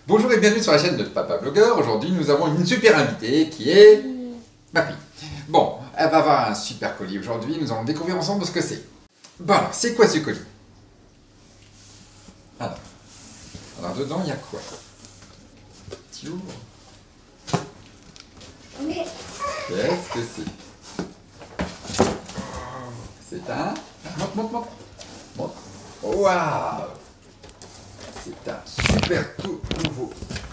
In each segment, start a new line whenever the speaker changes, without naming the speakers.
Bonjour et bienvenue sur la chaîne de Papa Blogueur. Aujourd'hui, nous avons une super invitée qui est ma fille. Bon, elle va avoir un super colis aujourd'hui. Nous allons découvrir ensemble ce que c'est. Bon, alors, c'est quoi ce colis? Alors dedans, il y a quoi? Tu ouvres. Qu'est-ce que c'est? C'est un... Montre. Waouh! C'est un super tout nouveau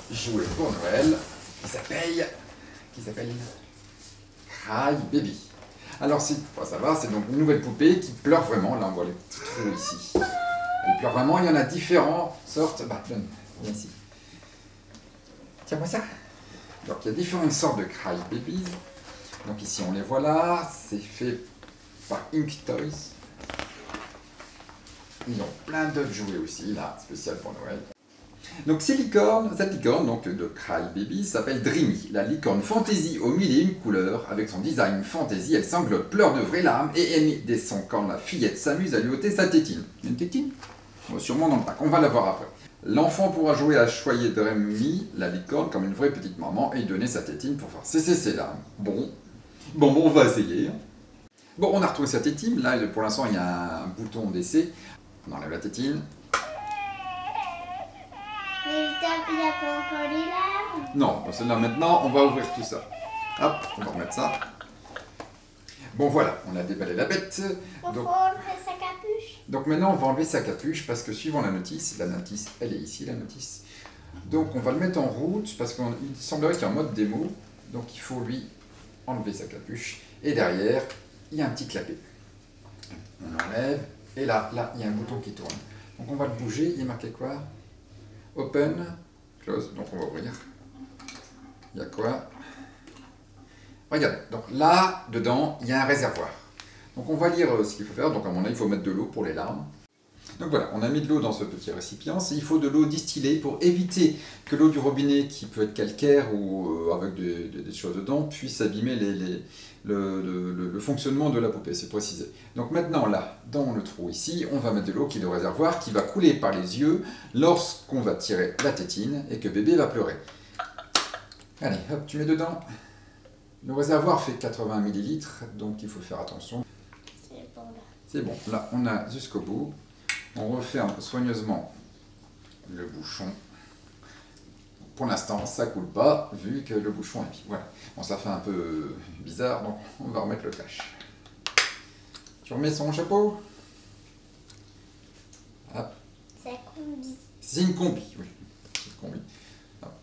jouet pour Noël qui s'appelle Cry Baby. Alors, faut savoir, c'est donc une nouvelle poupée qui pleure vraiment. Là, on voit les petits trous ici. Elle pleure vraiment. Il y en a différentes sortes. Bah, viens ici. Tiens-moi ça. Donc, il y a différentes sortes de Cry Babies. Donc, ici, on les voit là. C'est fait par Ink Toys. Ils ont plein d'autres jouets aussi, là, spécial pour Noël. Donc cette licorne donc, de Cry Baby s'appelle Dreamy, la licorne fantasy aux mille et une couleurs. Avec son design fantasy, elle sanglote, pleure de vraies larmes et émet des sons quand la fillette s'amuse à lui ôter sa tétine. Une tétine? Bon, sûrement dans le pack, on va la voir après. L'enfant pourra jouer à choyer Dreamy, la licorne, comme une vraie petite maman et lui donner sa tétine pour faire cesser ses larmes. Bon, on va essayer. Bon, on a retrouvé sa tétine, là pour l'instant il y a un bouton d'essai. On enlève la tétine.
Mais il n'y a pas encore les larmes.
Non, celle-là maintenant, on va ouvrir tout ça. Hop, on va remettre ça. Bon voilà, on a déballé la bête.
Il faut enlever sa capuche.
Donc maintenant, on va enlever sa capuche parce que suivant la notice, elle est ici, la notice. Donc on va le mettre en route parce qu'il semblerait qu'il est en mode démo. Donc il faut lui enlever sa capuche. Et derrière, il y a un petit clapet. On enlève. Et là, il y a un bouton qui tourne. Donc on va le bouger, il est marqué quoi? Open, close, donc on va ouvrir. Il y a quoi? Regarde, donc là, dedans, il y a un réservoir. Donc on va lire ce qu'il faut faire. Donc à mon avis, il faut mettre de l'eau pour les larmes. Donc voilà, on a mis de l'eau dans ce petit récipient. Il faut de l'eau distillée pour éviter que l'eau du robinet, qui peut être calcaire ou avec des choses dedans, puisse abîmer le fonctionnement de la poupée, c'est précisé. Donc maintenant, là, dans le trou ici, on va mettre de l'eau qui est le réservoir, qui va couler par les yeux lorsqu'on va tirer la tétine et que bébé va pleurer. Allez, hop, tu mets dedans. Le réservoir fait 80 ml, donc il faut faire attention.
C'est bon là.
C'est bon, là, on a jusqu'au bout. On referme soigneusement le bouchon. Pour l'instant, ça ne coule pas, vu que le bouchon est vide. Voilà. Bon, ça fait un peu bizarre, donc on va remettre le cache. Tu remets son chapeau. Hop.
C'est un combi.
C'est une combi, oui. C'est une combi. Hop.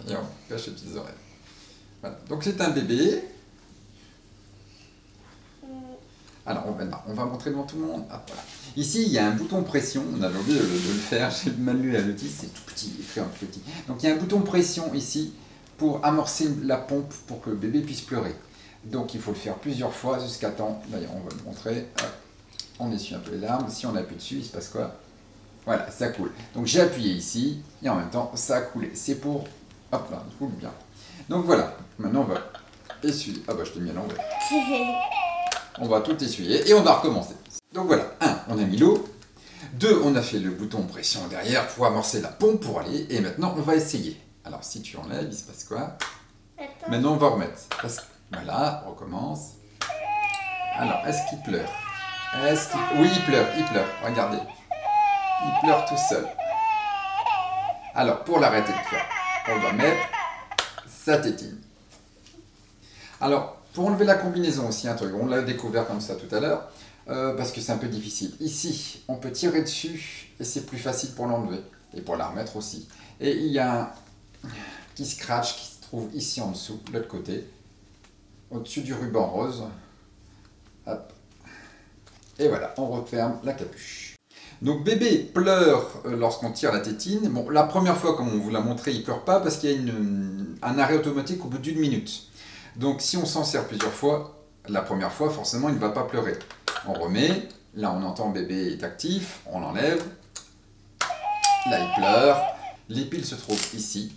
Et on cache les petites oreilles. Voilà. Donc c'est un bébé. Alors maintenant, on va montrer devant tout le monde. Hop, voilà. Ici, il y a un bouton pression. On avait oublié de le faire. J'ai mal lu la notice. C'est tout petit, écrit en tout petit. Donc il y a un bouton pression ici pour amorcer la pompe pour que le bébé puisse pleurer. Donc il faut le faire plusieurs fois jusqu'à temps. D'ailleurs, on va le montrer. Hop. On essuie un peu les larmes. Si on appuie dessus, il se passe quoi? Voilà, ça coule. Donc j'ai appuyé ici et en même temps, ça a coulé. C'est pour... Hop là, il coule bien. Donc voilà. Maintenant, on va essuyer. Ah bah, je t'ai mis à l'envers. On va tout essuyer et on va recommencer. Donc voilà, 1, on a mis l'eau. 2, on a fait le bouton pression derrière pour amorcer la pompe pour aller. Et maintenant, on va essayer. Alors, si tu enlèves, il se passe quoi?
Attends.
Maintenant, on va remettre. Voilà, on recommence. Alors, est-ce qu'il pleure? Oui, il pleure. Regardez. Il pleure tout seul. Alors, pour l'arrêter de faire, on doit mettre sa tétine. Alors, pour enlever la combinaison aussi, un truc, on l'a découvert comme ça tout à l'heure, parce que c'est un peu difficile. Ici, on peut tirer dessus et c'est plus facile pour l'enlever et pour la remettre aussi. Et il y a un petit scratch qui se trouve ici en dessous, de l'autre côté, au-dessus du ruban rose. Hop. Et voilà, on referme la capuche. Donc bébé pleure lorsqu'on tire la tétine. Bon, la première fois, comme on vous l'a montré, il ne pleure pas parce qu'il y a un arrêt automatique au bout d'1 minute. Donc si on s'en sert plusieurs fois, la première fois, forcément, il ne va pas pleurer. On remet, là on entend bébé est actif, on l'enlève. Là il pleure. Les piles se trouvent ici.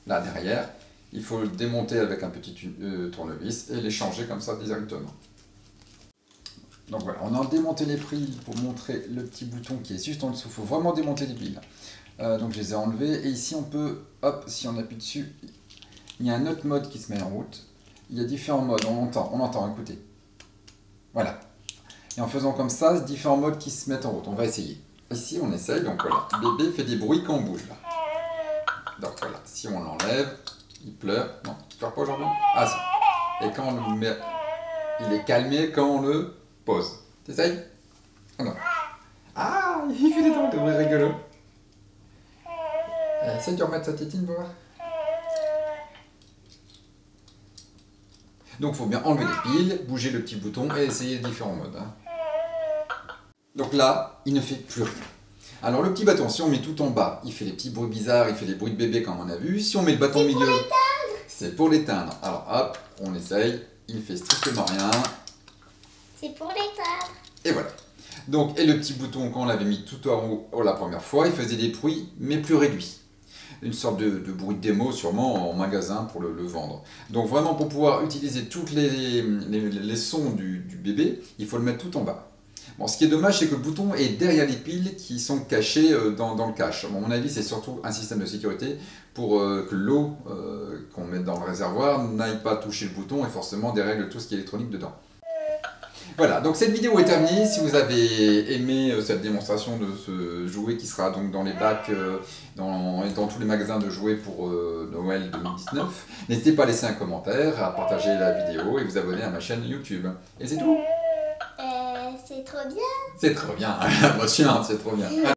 Là derrière, il faut le démonter avec un petit tournevis et les changer comme ça directement. Donc voilà, on a démonté les piles pour montrer le petit bouton qui est juste en dessous. Il faut vraiment démonter les piles. Donc je les ai enlevées. Et ici on peut, hop, si on appuie dessus, il y a un autre mode qui se met en route. Il y a différents modes, on entend, écoutez. Voilà. Et en faisant comme ça, différents modes qui se mettent en route. On va essayer. Ici on essaye, donc voilà. Bébé fait des bruits quand on bouge là. Donc voilà, si on l'enlève, il pleure. Non, il pleure pas aujourd'hui. Ah si. Et quand on le met, il est calmé quand on le pose. T'essayes? Oh non. Ah, il fait des dents de bruit rigolo. Essaye de remettre sa tétine pour voir. Donc il faut bien enlever les piles, bouger le petit bouton et essayer différents modes. Hein. Donc là, il ne fait plus rien. Alors le petit bâton, si on met tout en bas, il fait les petits bruits bizarres, il fait les bruits de bébé comme on a vu. Si on met le bâton au milieu, c'est pour l'éteindre. Alors hop, on essaye, il fait strictement rien.
C'est pour l'éteindre.
Et voilà. Donc, et le petit bouton, quand on l'avait mis tout en haut la première fois, il faisait des bruits, mais plus réduits. Une sorte de bruit de démo, sûrement en magasin pour le vendre. Donc vraiment, pour pouvoir utiliser tous les sons du bébé, il faut le mettre tout en bas. Bon, ce qui est dommage, c'est que le bouton est derrière les piles qui sont cachées dans le cache. À mon avis, c'est surtout un système de sécurité pour que l'eau qu'on met dans le réservoir n'aille pas toucher le bouton et forcément dérègle tout ce qui est électronique dedans. Voilà, donc cette vidéo est terminée. Si vous avez aimé cette démonstration de ce jouet qui sera donc dans les bacs, dans tous les magasins de jouets pour Noël 2019, n'hésitez pas à laisser un commentaire, à partager la vidéo et vous abonner à ma chaîne YouTube. Et c'est tout.
C'est trop bien.
C'est trop bien, c'est trop bien.